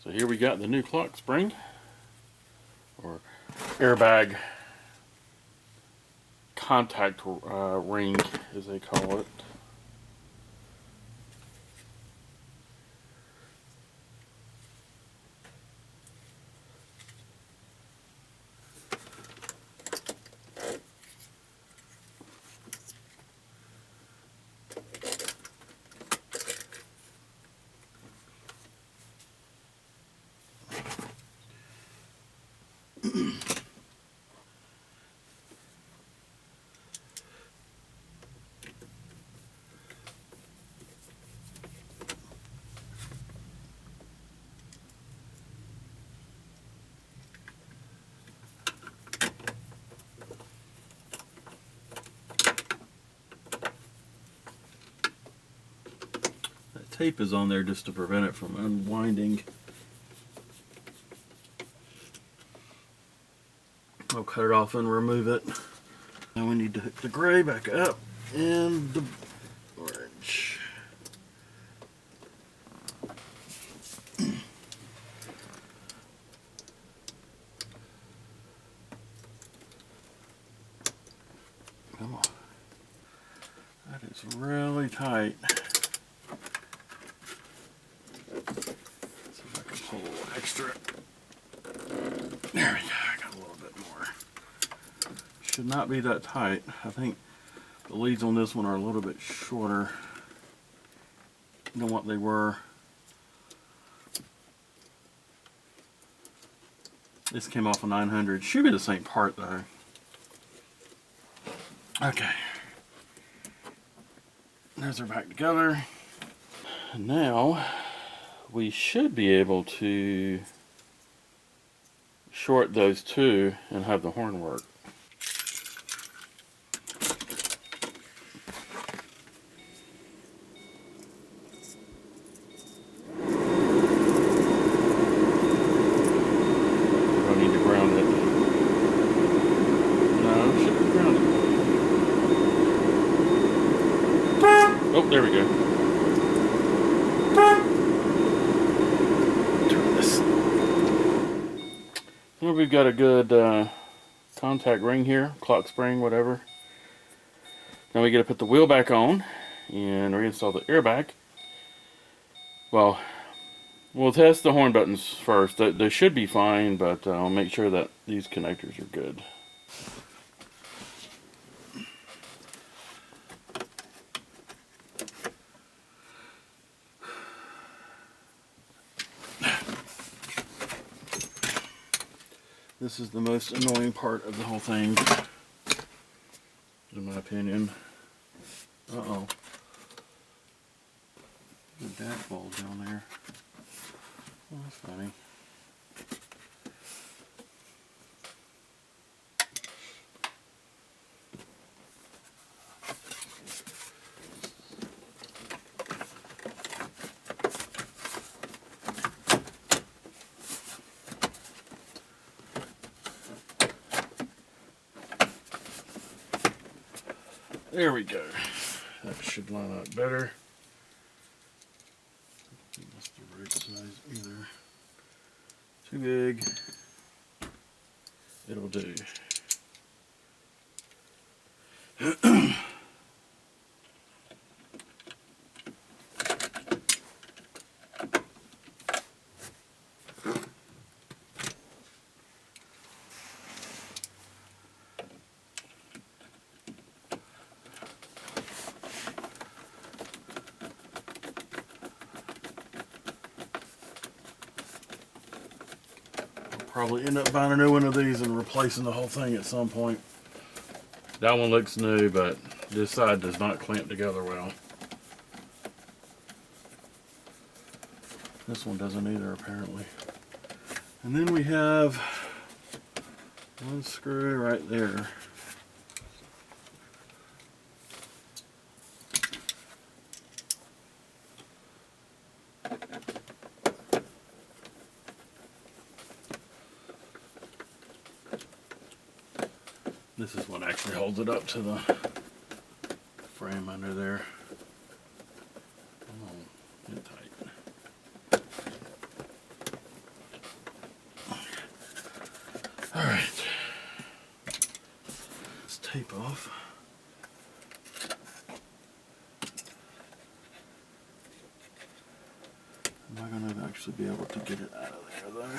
So here we got the new clock spring, or airbag contact ring, as they call it. That tape is on there just to prevent it from unwinding. I'll cut it off and remove it. Now we need to hook the gray back up and the orange. Come on. That is really tight. Let's see if I can pull a little extra. There we go. I got a little bit more. Should not be that tight. I think the leads on this one are a little bit shorter than what they were. This came off a 900. Should be the same part though. Okay. Those are back together. And now we should be able to short those two and have the horn work. I need to ground it. No, it should be grounded. Oh, there we go. Turn this. Well, we've got a good contact ring here, clock spring, whatever. Now we got to put the wheel back on and reinstall the airbag. Well, we'll test the horn buttons first. They should be fine, but I'll make sure that these connectors are good. This is the most annoying part of the whole thing, in my opinion. Uh-oh. There's a dash ball down there. Oh, that's funny. There we go. That should line up better. That's the right size either. Too big. It'll do. Probably end up buying a new one of these and replacing the whole thing at some point. That one looks new, but this side does not clamp together well. This one doesn't either, apparently. And then we have one screw right there. This is what actually holds it up to the frame under there. Oh, get tight. tape off. Am I going to actually be able to get it out of there though?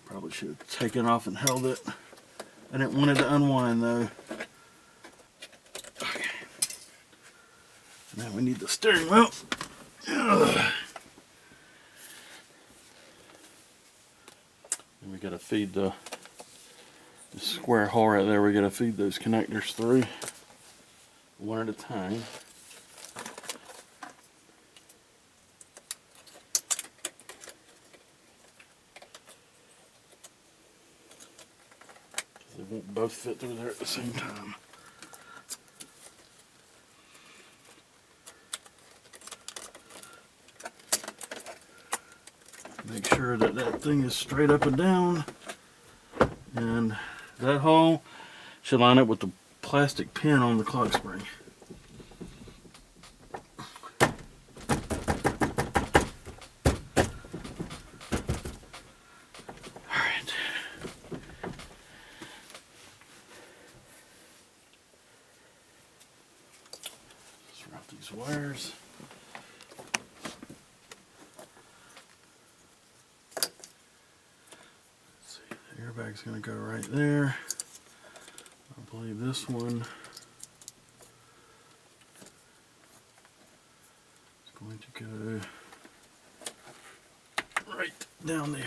Probably should have taken it off and held it. I didn't want it to unwind though. Okay. Now we need the steering wheel. Ugh. And we gotta feed the square hole right there. We gotta feed those connectors through one at a time. They won't both fit through there at the same time. Make sure that that thing is straight up and down, and that hole should line up with the plastic pin on the clock spring. Alright. Just wrap these wires. Airbag's going to go right there. I believe this one is going to go right down there.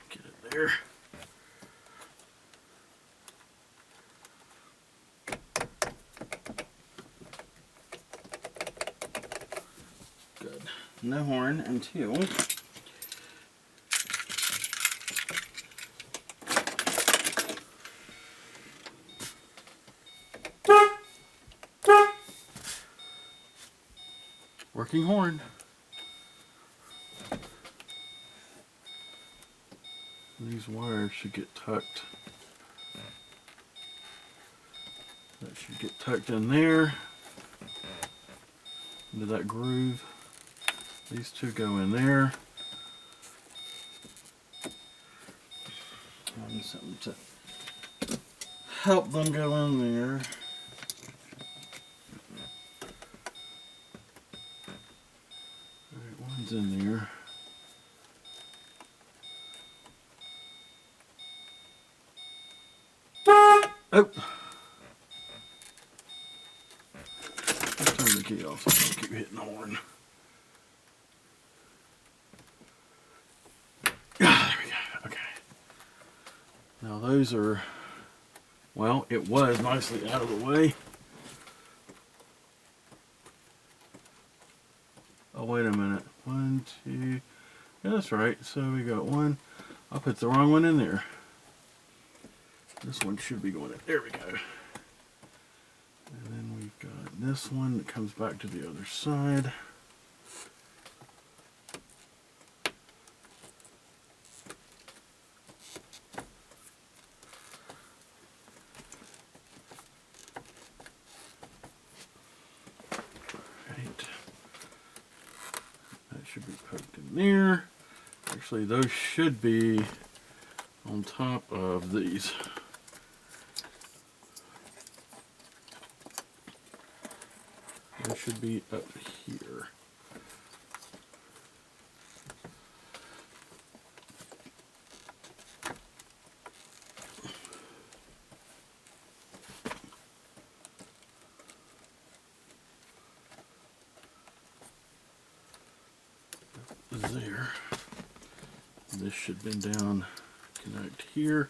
Get it there. No horn until working horn. These wires should get tucked. That should get tucked in there into that groove. These two go in there. I need something to help them go in there. Alright, one's in there. Oh! Let's turn the key off so I don't keep hitting the horn. Now those are, well, it was nicely out of the way. Oh, wait a minute. 1, 2, yeah, that's right. So we got one. I put the wrong one in there. This one should be going in. There we go. And then we've got this one that comes back to the other side. Should be poked in there. Actually, those should be on top of these. They should be up here. There. This should bend down, connect here.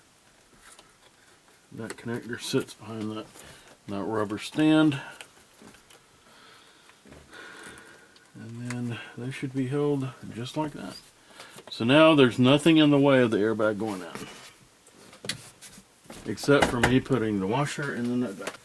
That connector sits behind that rubber stand. And then they should be held just like that. So now there's nothing in the way of the airbag going out. Except for me putting the washer in the nut back.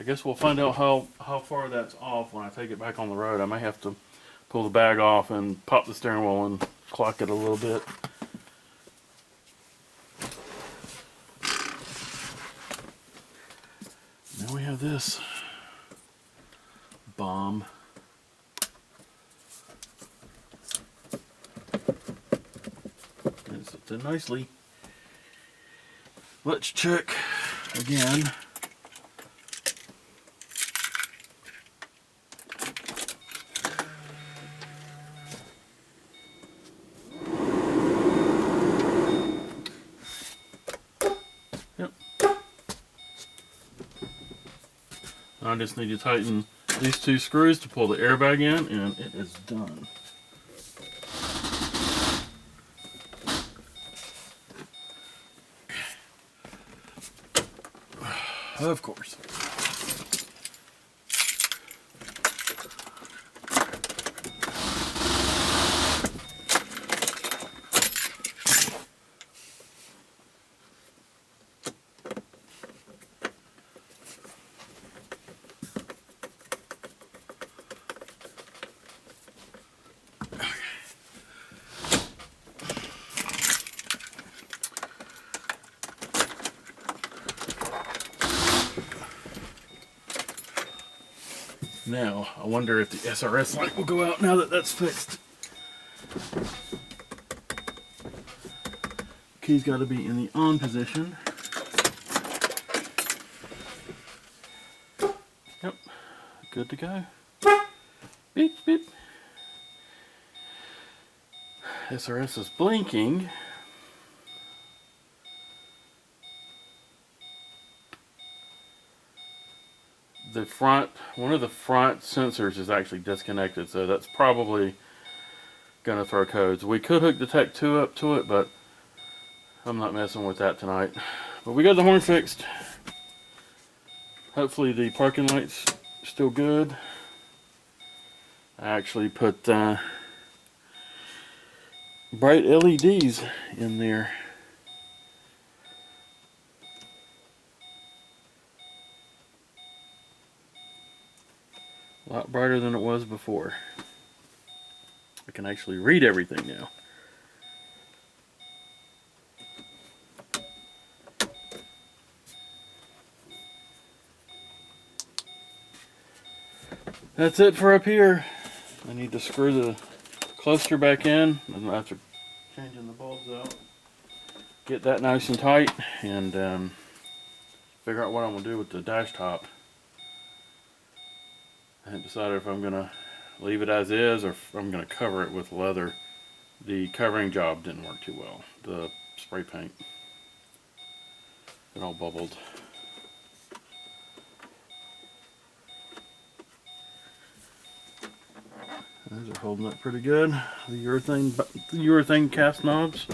guess we'll find out how far that's off when I take it back on the road. I may have to pull the bag off and pop the steering wheel and clock it a little bit. Now we have this bomb. It's done nicely. Let's check again. Yep. I just need to tighten these two screws to pull the airbag in, and it is done. Of course. Now, I wonder if the SRS light will go out now that that's fixed. Key's got to be in the on position. Yep, good to go. Beep, beep. SRS is blinking. One of the front sensors is actually disconnected, so that's probably gonna throw codes. We could hook the Tech 2 up to it, but I'm not messing with that tonight. But we got the horn fixed. Hopefully the parking light's still good. I actually put bright LEDs in there. A lot brighter than it was before. I can actually read everything now. That's it for up here. I need to screw the cluster back in after changing the bulbs out. Get that nice and tight, and figure out what I'm going to do with the dash top. I haven't decided if I'm going to leave it as is or if I'm going to cover it with leather. The covering job didn't work too well. The spray paint, it all bubbled. Those are holding up pretty good. The urethane cast knobs.